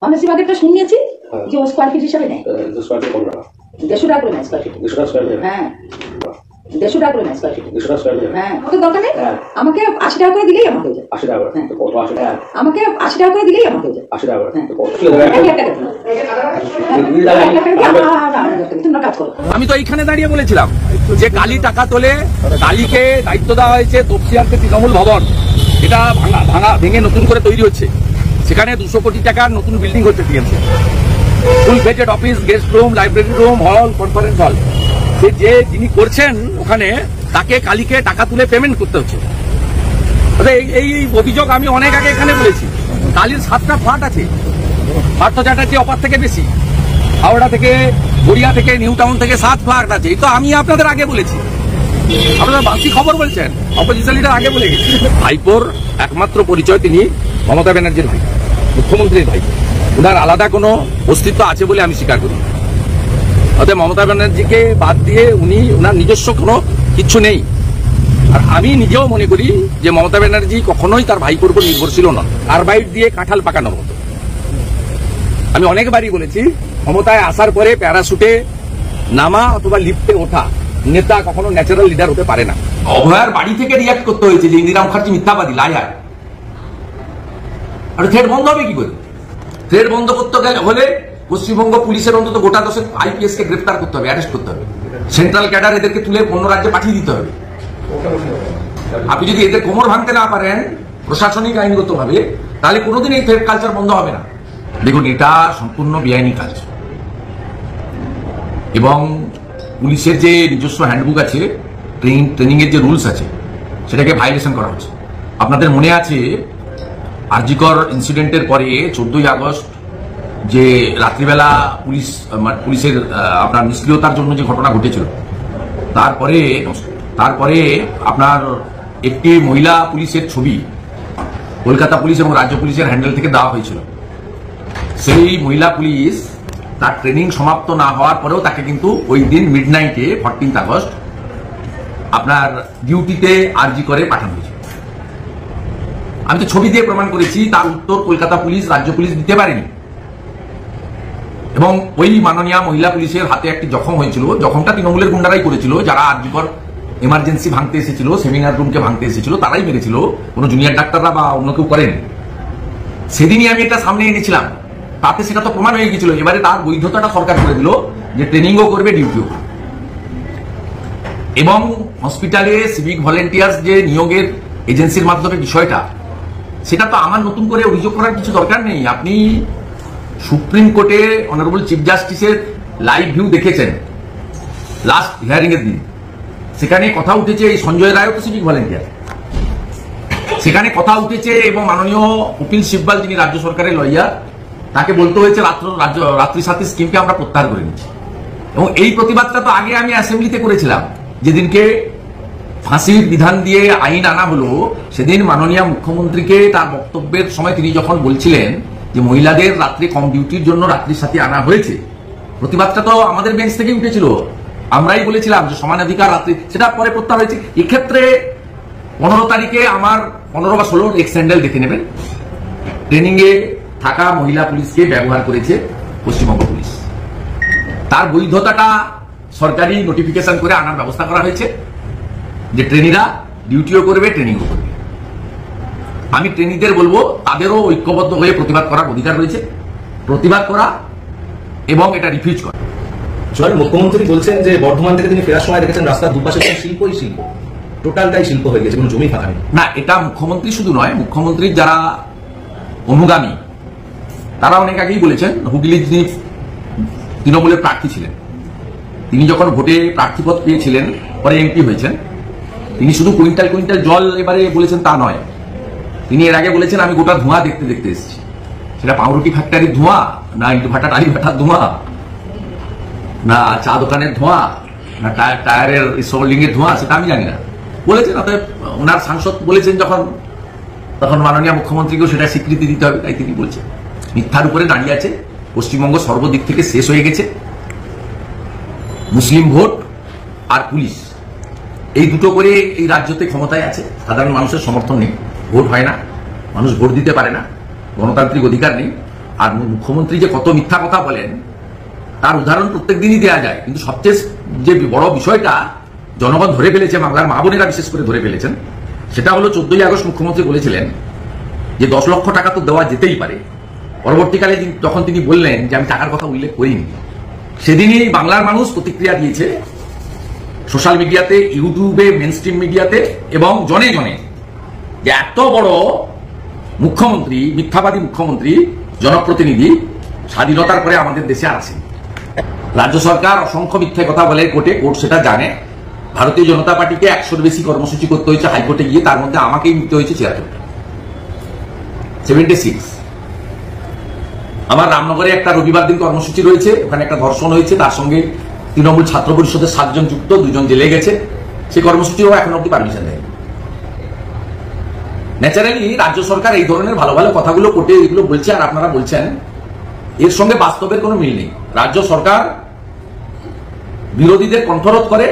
Pharmacy বাগেরটা শুনিয়েছি যে ও square feet হিসাবে নেয় 150 টাকা করে নেয় স্কোয়ার ফিট। হ্যাঁ 150 টাকা করে নেয় স্কোয়ার ফিট। হ্যাঁ ওকে দরকার নেই, আমাকে 80 টাকা করে দিলেই আমার হয়ে যায়। 80 টাকা আমাকে 80 টাকা করে দিলেই আমার হয়ে যায়। 80 টাকা আমি তো এইখানে দাঁড়িয়ে বলেছিলাম যে কালী টাকা তোলে, কালীকে দায়িত্ব দেওয়া হয়েছে তফসিয়াতে তৃণমূল ভবন, এটা ভেঙে নতুন করে তৈরি হচ্ছে, সেখানে 200 কোটি টাকার নতুন বিল্ডিং হচ্ছে TMC, full phased office, guest room, library room, hall, conference hall. যে যিনি করছেন ওখানে তাকে কালীকে টাকা তুলে পেমেন্ট করতে হচ্ছে। এই অভিযোগ আমি অনেক আগে এখানে বলেছি। কালীর 7টা ফ্ল্যাট আছে, পার্থ চ্যাটার্জি অপার থেকে বেশি, হাওড়া থেকে, গড়িয়া থেকে, নিউ টাউন থেকে 7 ফ্ল্যাট আছে। এই তো আমি আপনাদের আগে বলেছি, আপনারা বাকি খবর বলছেন, অপোজিশন লিডার আগে বলে গেছি। ভাইপোর একমাত্র পরিচয় তিনি মমতা ব্যানার্জির ভাই, মুখ্যমন্ত্রীর ভাই, ওনার আলাদা কোনো অস্তিত্ব আছে বলে আমি স্বীকার করি। অতএব মমতা ব্যানার্জিকে বাদ দিয়ে ওনার নিজস্ব কোনো কিচ্ছু নেই। আর আমি নিজেও মনে করি যে মমতা ব্যানার্জি কখনোই তার ভাইপোর উপর নির্ভরশীল নন, কার্বাইড দিয়ে কাঁঠাল পাকানোর মতো। আমি অনেকবারই বলেছি, ক্ষমতায় আসার পরে প্যারাশুটে নামা অথবা লিফটে ওঠা নেতা কখনো ন্যাচারাল লিডার হতে পারে না। অভয়ার বাড়ি থেকে রিয়াক্ট করতে হয়েছে যে ইন্দিরা মুখার্জি মিথ্যাবাদী, লায়ার। আর থ্রেড বন্ধ হবে কি করে? থ্রেড বন্ধ করতে গেলে হলে পশ্চিমবঙ্গ পুলিশের অন্তত গোটা 10 IPS কে গ্রেফতার করতে হবে, অ্যারেস্ট করতে হবে, সেন্ট্রাল ক্যাডার এদেরকে তুলে অন্য রাজ্যে পাঠিয়ে দিতে হবে। আপনি যদি এদের কোমর ভাঙতে না পারেন প্রশাসনিক আইনগত ভাবে, তাহলে কোনোদিন এই থ্রেড কালচার বন্ধ হবে না। দেখুন, এটা সম্পূর্ণ বেআইনি কাজ এবং পুলিশের যে নিজস্ব হ্যান্ডবুক আছে, ট্রেনিং এর যে রুলস আছে, সেটাকে ভায়োলেশন করা হচ্ছে। আপনাদের মনে আছে আরজিকর ইনসিডেন্টের পরে 14ই আগস্ট যে রাত্রিবেলা পুলিশের আপনার নিষ্ক্রিয়তার জন্য যে ঘটনা ঘটেছিল, তারপরে আপনার একটি মহিলা পুলিশের ছবি কলকাতা পুলিশ এবং রাজ্য পুলিশের হ্যান্ডেল থেকে দেওয়া হয়েছিল। সেই মহিলা পুলিশ তার ট্রেনিং সমাপ্ত না হওয়ার পরেও তাকে কিন্তু ওই দিন মিডনাইটে 14 আগস্ট আপনার ডিউটিতে আরজি করে পাঠানো হয়েছে। আমি তো ছবি দিয়ে প্রমাণ করেছি, তার উত্তর কলকাতা পুলিশ, রাজ্য পুলিশ দিতে পারেনি। এবং ওই মাননীয় মহিলা পুলিশের হাতে একটি জখম হয়েছিল, জখমটা তৃণমূলের গুন্ডারাই করেছিল, যারা আরজিকর এমার্জেন্সি ভাঙতে এসেছিল, সেমিনার রুমকে ভাঙতে এসেছিল, তারাই মেরেছিল, কোনো জুনিয়র ডাক্তাররা বা অন্য কেউ করেনি। সেদিনই আমি এটা সামনে এনেছিলাম, তাতে সেটা তো প্রমাণ হয়ে গেছিল। এবারে তার বৈধতাটা সরকার করে দিল যে ট্রেনিংও করবে, ডিউটিও করবে। এবং হসপিটালে সিভিক ভলেন্টিয়ার্স যে নিয়োগের এজেন্সির মাধ্যমে বিষয়টা, সেটা তো আমার নতুন করে অভিযোগ করার কিছু দরকার নেই। আপনি সুপ্রিম কোর্টে অনারেবল চিফ জাস্টিসের লাইভ ভিউ দেখেছেন লাস্ট হিয়ারিং এর দিন। সেখানে কথা উঠেছে, এই সঞ্জয় রায়ও তো সিভিক ভলেন্টিয়ার, সেখানে কথা উঠেছে এবং মাননীয় কপিল সিব্বাল, যিনি রাজ্য সরকারের লয়ার, তাকে বলতে হয়েছে রাত্রি সাথী স্কিমকে আমরা প্রত্যাহার করে নিচ্ছি। এবং এই প্রতিবাদটা তো আগে আমি অ্যাসেম্বলিতে করেছিলাম। যেদিনকে ফাঁসির বিধান দিয়ে আইন আনা হলো, সেদিন মাননীয় মুখ্যমন্ত্রীকে তার বক্তব্যের সময় তিনি যখন বলছিলেন যে মহিলাদের রাত্রি কম ডিউটির জন্য রাত্রি সাথী আনা হয়েছে, প্রতিবাদটা তো আমাদের বেঞ্চ থেকে উঠেছিল। আমরাই বলেছিলাম যে সমানাধিকার রাত্রি, সেটা পরে প্রত্যাহার হয়েছে। এক্ষেত্রে 15 তারিখে আমার 15 বা 16 এক্স হ্যান্ডেল দেখে নেবেন, ট্রেনিং এ থাকা মহিলা পুলিশকে ব্যবহার করেছে পশ্চিমবঙ্গ পুলিশ। তার বৈধতাটা সরকারি নোটিফিকেশন করে আনার ব্যবস্থা করা হয়েছে যে ট্রেনিরা ডিউটিও করবে, ট্রেনিংও করবে। আমি ট্রেনিদের বলবো তাদেরও ঐক্যবদ্ধ হয়ে প্রতিবাদ করার অধিকার রয়েছে, প্রতিবাদ করা এবং এটা রিফিউজ করা। মুখ্যমন্ত্রী বলছেন যে বর্ধমান থেকে তিনি ফেরার সময় দেখেছেন রাস্তার দুপাশে শিল্পই শিল্প, টোটালটাই শিল্প হয়ে গেছে, কোনো জমি ফাঁকা নেই। না, এটা মুখ্যমন্ত্রী শুধু নয়, মুখ্যমন্ত্রীর যারা অনুগামী তারা অনেক আগেই বলেছেন। হুগলি যিনি তৃণমূলের প্রার্থী ছিলেন, তিনি যখন ভোটে প্রার্থীপদ পেয়েছিলেন, পরে এমপি হয়েছেন, তিনি শুধু কুইন্টাল কুইন্টাল জল এবারে বলেছেন তা নয়। তিনি এর আগে বলেছেন আমি গোটা ধোঁয়া দেখতে দেখতে এসেছি, সেটা পাউরুটি ফ্যাক্টরির ধোঁয়া, না ইট ভাটা টালি ভাটার ধোঁয়া, না চা দোকানের ধোঁয়া, না টায়ারের সোল্ডিং এর ধোঁয়া, সেটা আমি জানি না, বলেছেন। অতএব ওনার সাংসদ বলেছেন যখন, তখন মাননীয় মুখ্যমন্ত্রীকেও সেটা স্বীকৃতি দিতে হবে, তাই তিনি বলছেন। মিথ্যার উপরে দাঁড়িয়ে আছে। পশ্চিমবঙ্গ সর্বদিক থেকে শেষ হয়ে গেছে। মুসলিম ভোট আর পুলিশ, এই দুটো করে এই রাজ্যতে ক্ষমতায় আছে। সাধারণ মানুষের সমর্থন নেই, ভোট হয় না, মানুষ ভোট দিতে পারে না, গণতান্ত্রিক অধিকার নেই। আর মুখ্যমন্ত্রী যে কত মিথ্যা কথা বলেন তার উদাহরণ প্রত্যেক দিনই দেওয়া যায়, কিন্তু সবচেয়ে যে বড় বিষয়টা জনগণ ধরে ফেলেছে, বাংলার মা বোনেরা বিশেষ করে ধরে ফেলেছেন, সেটা হলো 14ই আগস্ট মুখ্যমন্ত্রী বলেছিলেন যে 10 লক্ষ টাকা তো দেওয়া যেতেই পারে। পরবর্তীকালে যখন তিনি বললেন যে আমি টাকার কথা উল্লেখ করিনি, সেদিনই বাংলার মানুষ প্রতিক্রিয়া দিয়েছে সোশ্যাল মিডিয়াতে, ইউটিউবে, মেনস্ট্রিম মিডিয়াতে এবং জনে জনে, যে এত বড় মুখ্যমন্ত্রী, মিথ্যাবাদী মুখ্যমন্ত্রী, জনপ্রতিনিধি স্বাধীনতার পরে আমাদের দেশে আর আসেন। রাজ্য সরকার অসংখ্য মিথ্যে কথা বলে কোর্টে, কোর্ট সেটা জানে। ভারতীয় জনতা পার্টিকে 100-র বেশি কর্মসূচি করতে হয়েছে হাইকোর্টে গিয়ে, তার মধ্যে আমাকেই নিতে হয়েছে 76। আমার রামনগরে একটা রবিবার দিন কর্মসূচি রয়েছে, ওখানে একটা ধর্ষণ হয়েছে, তার সঙ্গে তৃণমূল ছাত্র পরিষদের 7 জন যুক্ত, 2 জন জেলে গেছে। সেই কর্মসূচিও এখন অব্দি পারমিশন দেয়। ন্যাচারালি রাজ্য সরকার এই ধরনের ভালো ভালো কথাগুলো কোর্টে এগুলো বলছে, আর আপনারা বলছেন, এর সঙ্গে বাস্তবের কোনো মিল নেই। রাজ্য সরকার বিরোধীদের কণ্ঠরোধ করে,